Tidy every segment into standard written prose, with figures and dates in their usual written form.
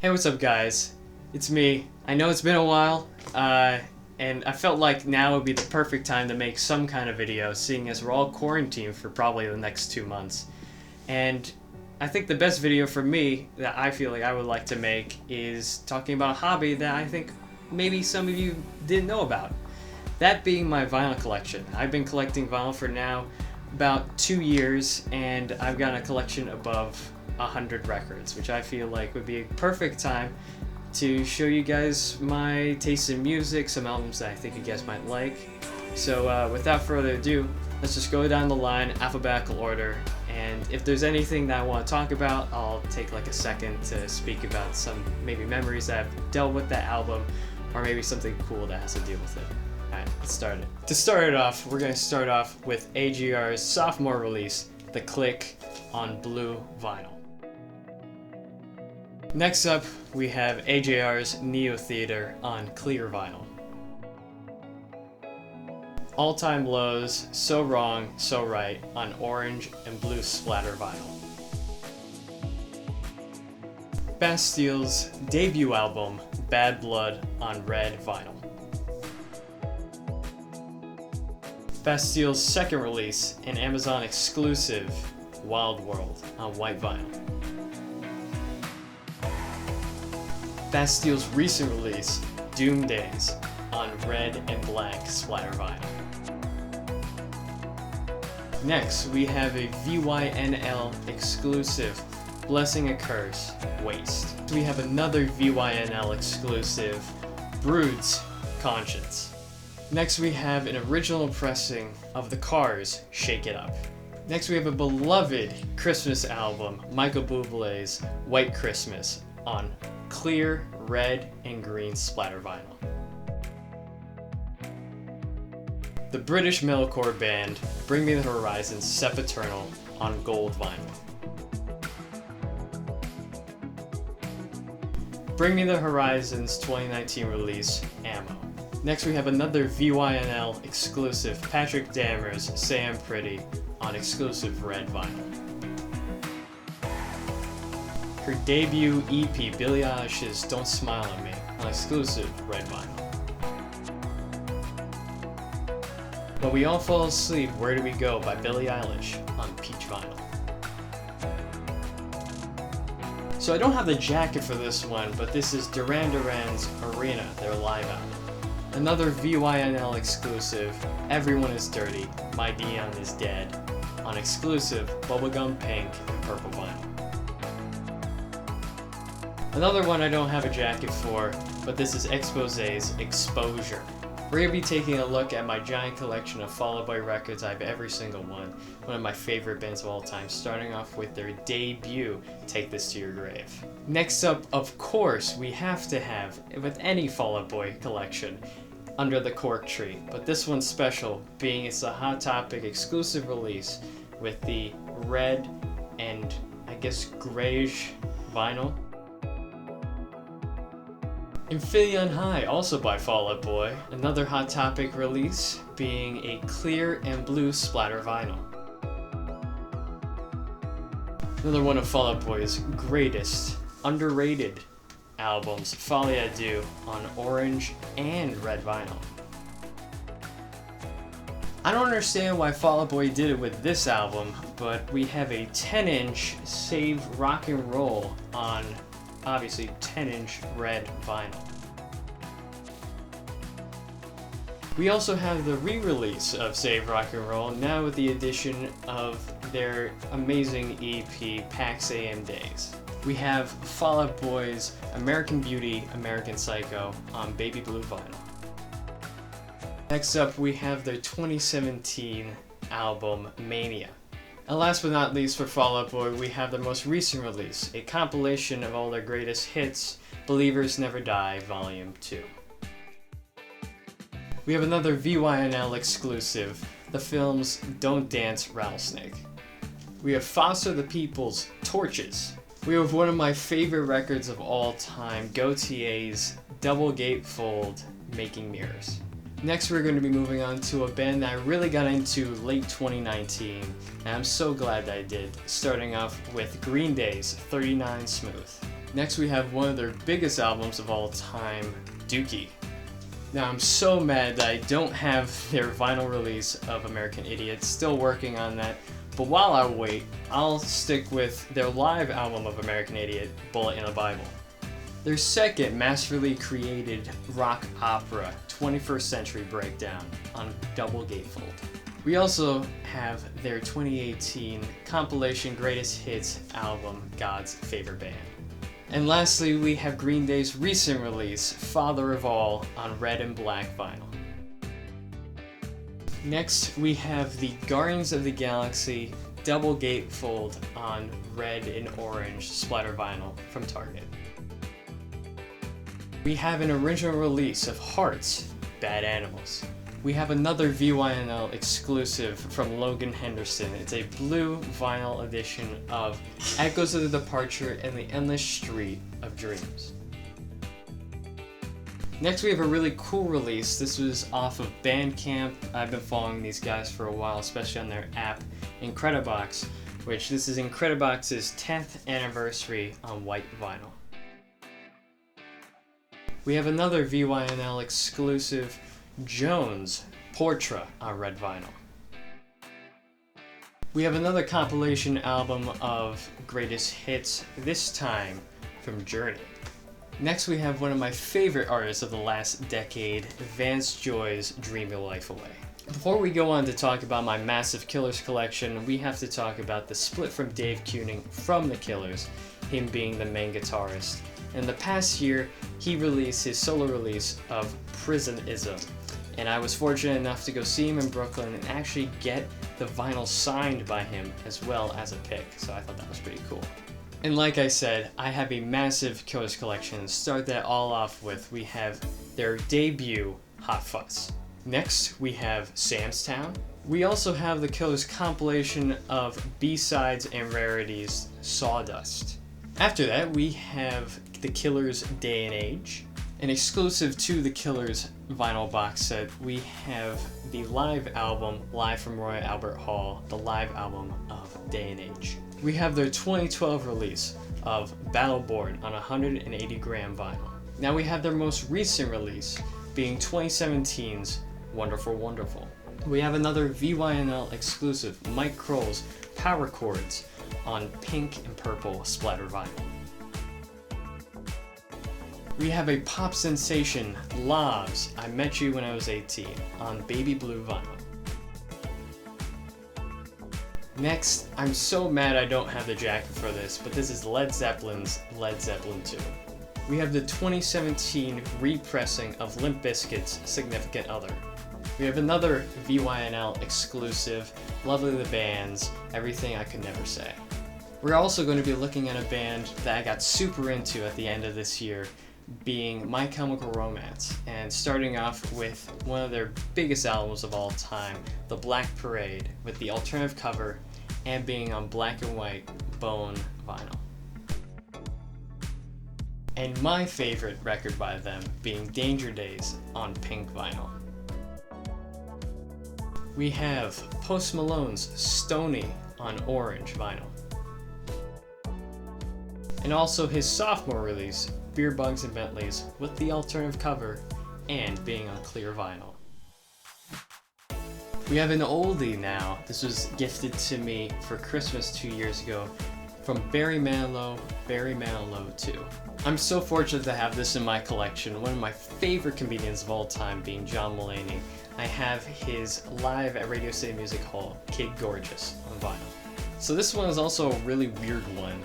Hey, what's up guys? It's me. I know it's been a while, and I felt like now would be the perfect time to make some kind of video, seeing as we're all quarantined for probably the next 2 months. And I think the best video for me that I feel like I would like to make is talking about a hobby that I think maybe some of you didn't know about. That being my vinyl collection. I've been collecting vinyl for now about 2 years, and I've got a collection above 100 records, which I feel like would be a perfect time to show you guys my taste in music, some albums that I think you guys might like. So without further ado, let's just go down the line, alphabetical order, and if there's anything that I want to talk about, I'll take like a second to speak about some maybe memories that I've dealt with that album, or maybe something cool that has to deal with it. Alright, let's start it. To start it off, we're going to start off with AJR's sophomore release, The Click, on blue vinyl. Next up, we have AJR's Neo Theater on clear vinyl. All Time Low's So Wrong, So Right on orange and blue splatter vinyl. Bastille's debut album, Bad Blood, on red vinyl. Bastille's second release, an Amazon exclusive, Wild World, on white vinyl. Bastille's recent release, Doom Days, on red and black splatter vinyl. Next, we have a VYNL exclusive, Blessing a Curse, Waste. We have another VYNL exclusive, Brood's Conscience. Next, we have an original pressing of The Cars, Shake It Up. Next, we have a beloved Christmas album, Michael Bublé's White Christmas, on clear, red, and green splatter vinyl. The British metalcore band Bring Me the Horizon's Sempiternal on gold vinyl. Bring Me the Horizon's 2019 release, Ammo. Next we have another VYNL exclusive, Patrick Dammers' Say I'm Pretty, on exclusive red vinyl. Her debut EP, Billie Eilish's Don't Smile at Me, on exclusive red vinyl. When We All Fall Asleep, Where Do We Go by Billie Eilish, on peach vinyl. So I don't have the jacket for this one, but this is Duran Duran's Arena, their live album. Another VYNL exclusive, Everyone Is Dirty, My Dion Is Dead, on exclusive bubblegum pink and purple vinyl. Another one I don't have a jacket for, but this is Exposé's Exposure. We're going to be taking a look at my giant collection of Fall Out Boy records. I have every single one of my favorite bands of all time, starting off with their debut, Take This to Your Grave. Next up, of course, we have to have, with any Fall Out Boy collection, Under the Cork Tree, but this one's special, being it's a Hot Topic exclusive release with the red and, I guess, grayish vinyl. Bisaillon High, also by Fall Out Boy, another Hot Topic release, being a clear and blue splatter vinyl. Another one of Fall Out Boy's greatest, underrated albums, Folie à Deux, on orange and red vinyl. I don't understand why Fall Out Boy did it with this album, but we have a 10-inch Save Rock and Roll on obviously 10-inch red vinyl. We also have the re-release of Save Rock and Roll, now with the addition of their amazing EP, Pax AM Days. We have Fall Out Boy's American Beauty, American Psycho on baby blue vinyl. Next up, we have their 2017 album, Mania. And last but not least for Fall Out Boy, we have their most recent release, a compilation of all their greatest hits, Believers Never Die, Volume 2. We have another VYNL exclusive, the film's Don't Dance Rattlesnake. We have Foster the People's Torches. We have one of my favorite records of all time, Gautier's Double Gatefold, Making Mirrors. Next, we're going to be moving on to a band that I really got into late 2019, and I'm so glad that I did, starting off with Green Day's 39 Smooth. Next we have one of their biggest albums of all time, Dookie. Now I'm so mad that I don't have their vinyl release of American Idiot, still working on that, but while I wait, I'll stick with their live album of American Idiot, Bullet in the Bible. Their second masterfully created rock opera, 21st Century Breakdown, on double gatefold. We also have their 2018 compilation Greatest Hits album, God's Favorite Band. And lastly, we have Green Day's recent release, Father of All, on red and black vinyl. Next, we have the Guardians of the Galaxy double gatefold on red and orange splatter vinyl from Target. We have an original release of Hearts, Bad Animals. We have another VYNL exclusive from Logan Henderson. It's a blue vinyl edition of Echoes of the Departure and the Endless Street of Dreams. Next we have a really cool release. This was off of Bandcamp. I've been following these guys for a while, especially on their app, Incredibox, which this is Incredibox's 10th anniversary on white vinyl. We have another VYNL exclusive, Jones, Portra on red vinyl. We have another compilation album of greatest hits, this time from Journey. Next we have one of my favorite artists of the last decade, Vance Joy's Dream Your Life Away. Before we go on to talk about my massive Killers collection, we have to talk about the split from Dave Keuning from the Killers, him being the main guitarist. In the past year, he released his solo release of Prisonism, and I was fortunate enough to go see him in Brooklyn and actually get the vinyl signed by him as well as a pick, so I thought that was pretty cool. And like I said, I have a massive Killers collection. To start that all off with, we have their debut, Hot Fuzz. Next, we have Sam's Town. We also have the Killers compilation of B-sides and rarities, Sawdust. After that, we have the Killers' Day and Age. And exclusive to the Killers vinyl box set, we have the live album, Live from Roy Albert Hall, the live album of Day and Age. We have their 2012 release of Battleborn on 180 gram vinyl. Now we have their most recent release, being 2017's Wonderful Wonderful. We have another VYNL exclusive, Mike Kroll's Power Chords on pink and purple splatter vinyl. We have a pop sensation, Lavs, I Met You When I Was 18, on baby blue vinyl. Next, I'm so mad I don't have the jacket for this, but this is Led Zeppelin's Led Zeppelin 2. We have the 2017 repressing of Limp Bizkit's Significant Other. We have another VYNL exclusive, Lovely the Band's Everything I Could Never Say. We're also going to be looking at a band that I got super into at the end of this year, being My Chemical Romance, and starting off with one of their biggest albums of all time, The Black Parade, with the alternative cover and being on black and white bone vinyl. And my favorite record by them being Danger Days on pink vinyl. We have Post Malone's Stoney on orange vinyl. And also his sophomore release, Beer Bugs and Bentleys, with the alternative cover and being on clear vinyl. We have an oldie now. This was gifted to me for Christmas 2 years ago from Barry Manilow 2. I'm so fortunate to have this in my collection. One of my favorite comedians of all time being John Mulaney. I have his live at Radio City Music Hall, Kid Gorgeous, on vinyl. So this one is also a really weird one.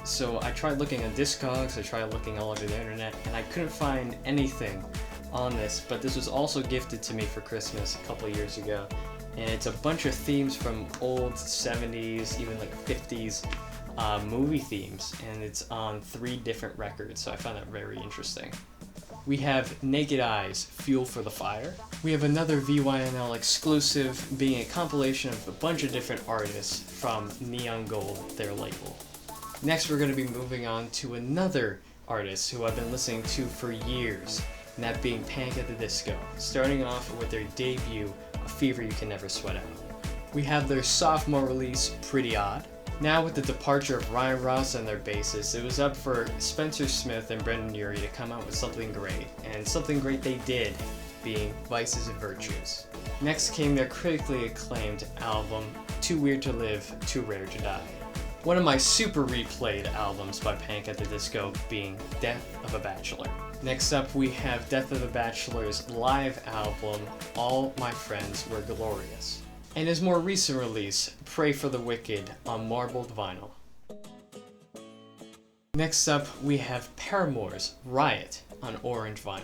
So I tried looking on Discogs, I tried looking all over the internet, and I couldn't find anything on this, but this was also gifted to me for Christmas a couple years ago. And it's a bunch of themes from old 70s, even like 50s movie themes, and it's on 3 different records, so I found that very interesting. We have Naked Eyes, Fuel for the Fire. We have another VYNL exclusive, being a compilation of a bunch of different artists from Neon Gold, their label. Next, we're going to be moving on to another artist who I've been listening to for years, and that being Panic at the Disco, starting off with their debut, A Fever You Can Never Sweat Out. We have their sophomore release, Pretty Odd. Now with the departure of Ryan Ross and their bassist, it was up for Spencer Smith and Brendan Urie to come out with something great, and something great they did, being Vices and Virtues. Next came their critically acclaimed album, Too Weird to Live, Too Rare to Die. One of my super replayed albums by Panic at the Disco being Death of a Bachelor. Next up we have Death of the Bachelor's live album, All My Friends Were Glorious. And his more recent release, Pray for the Wicked, on marbled vinyl. Next up, we have Paramore's Riot on orange vinyl.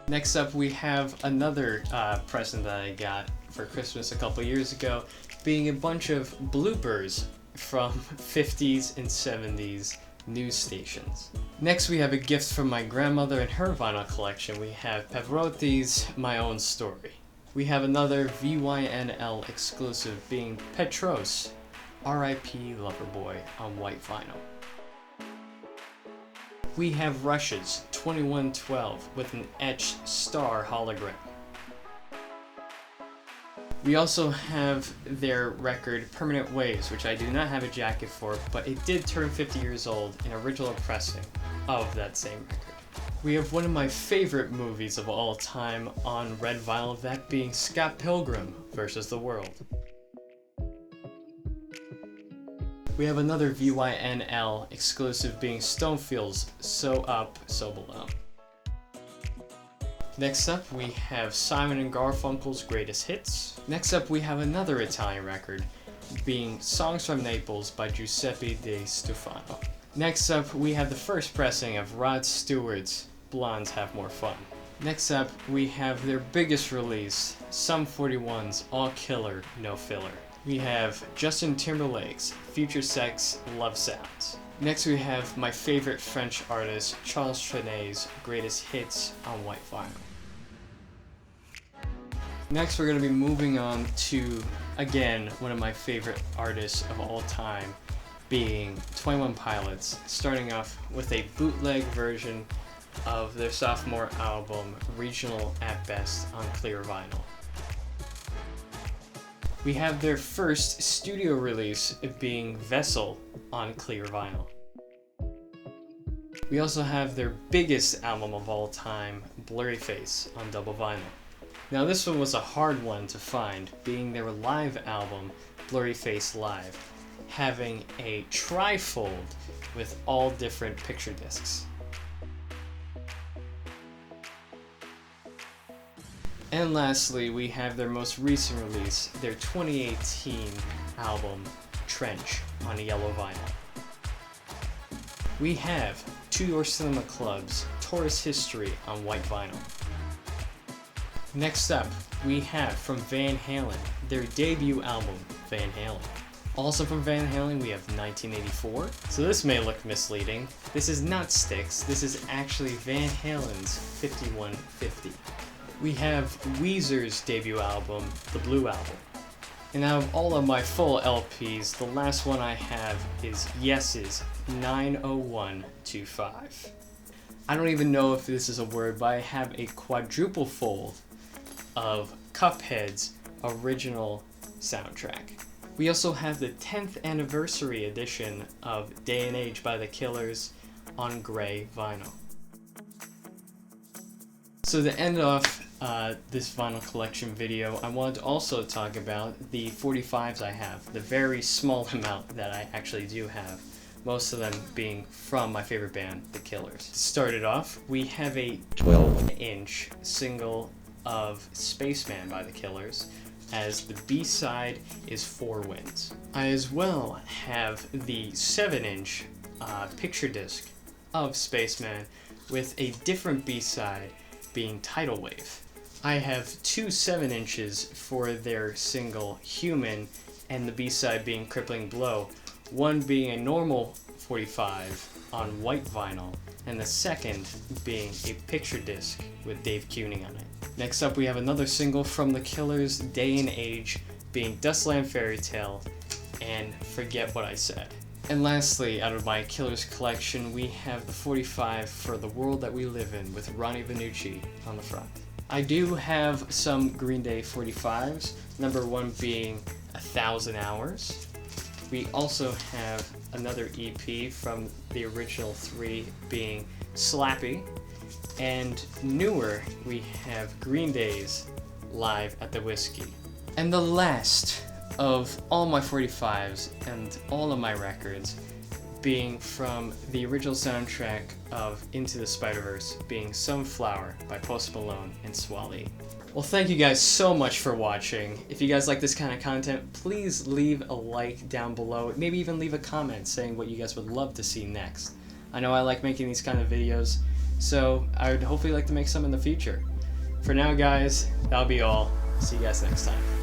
Next up, we have another present that I got for Christmas a couple years ago, being a bunch of bloopers from 50s and 70s news stations. Next, we have a gift from my grandmother and her vinyl collection. We have Pavarotti's My Own Story. We have another VYNL exclusive being Petros, R.I.P. Loverboy on white vinyl. We have Rush's 2112 with an etched star hologram. We also have their record Permanent Waves, which I do not have a jacket for, but it did turn 50 years old, an original pressing of that same record. We have one of my favorite movies of all time on red vinyl, that being Scott Pilgrim vs. the World. We have another VYNL exclusive being Stonefield's So Up, So Below. Next up we have Simon & Garfunkel's Greatest Hits. Next up we have another Italian record being Songs from Naples by Giuseppe De Stefano. Next up, we have the first pressing of Rod Stewart's Blondes Have More Fun. Next up, we have their biggest release, Sum 41's All Killer, No Filler. We have Justin Timberlake's Future Sex Love Sounds. Next we have my favorite French artist, Charles Trenet's Greatest Hits on white vinyl. Next we're going to be moving on to, again, one of my favorite artists of all time, being 21 Pilots, starting off with a bootleg version of their sophomore album, Regional at Best, on clear vinyl. We have their first studio release being Vessel on clear vinyl. We also have their biggest album of all time, Blurry Face, on double vinyl. Now this one was a hard one to find, being their live album, Blurry Face Live, having a trifold with all different picture discs. And lastly, we have their most recent release, their 2018 album, Trench, on yellow vinyl. We have To Your Cinema Club's Tourist History on white vinyl. Next up, we have from Van Halen, their debut album, Van Halen. Also from Van Halen, we have 1984. So this may look misleading. This is not Styx, this is actually Van Halen's 5150. We have Weezer's debut album, The Blue Album. And out of all of my full LPs, the last one I have is Yes's 90125. I don't even know if this is a word, but I have a quadruple fold of Cuphead's original soundtrack. We also have the 10th anniversary edition of Day and Age by the Killers on gray vinyl. So to end off this vinyl collection video, I wanted to also talk about the 45s I have, the very small amount that I actually do have, most of them being from my favorite band, The Killers. To start it off, we have a 12-inch single of Spaceman by The Killers, as the B-side is Four Winds. I as well have the 7-inch picture disc of Spaceman with a different B-side being Tidal Wave. I have two 7-inches for their single Human, and the B-side being Crippling Blow, one being a normal 45 on white vinyl, and the second being a picture disc with Dave Cuning on it. Next up we have another single from The Killers, Day and Age, being Dustland Fairy Tale and Forget What I Said. And lastly, out of my Killers collection, we have the 45 for The World That We Live In with Ronnie Vannucci on the front. I do have some Green Day 45s, number one being 1,000 Hours. We also have another EP from the original 3 being Slappy. And newer, we have Green Day's Live at the Whiskey. And the last of all my 45s and all of my records being from the original soundtrack of Into the Spider-Verse, being Sunflower by Post Malone and Swally. Well, thank you guys so much for watching. If you guys like this kind of content, please leave a like down below. Maybe even leave a comment saying what you guys would love to see next. I know I like making these kind of videos, so I would hopefully like to make some in the future. For now, guys, that'll be all. See you guys next time.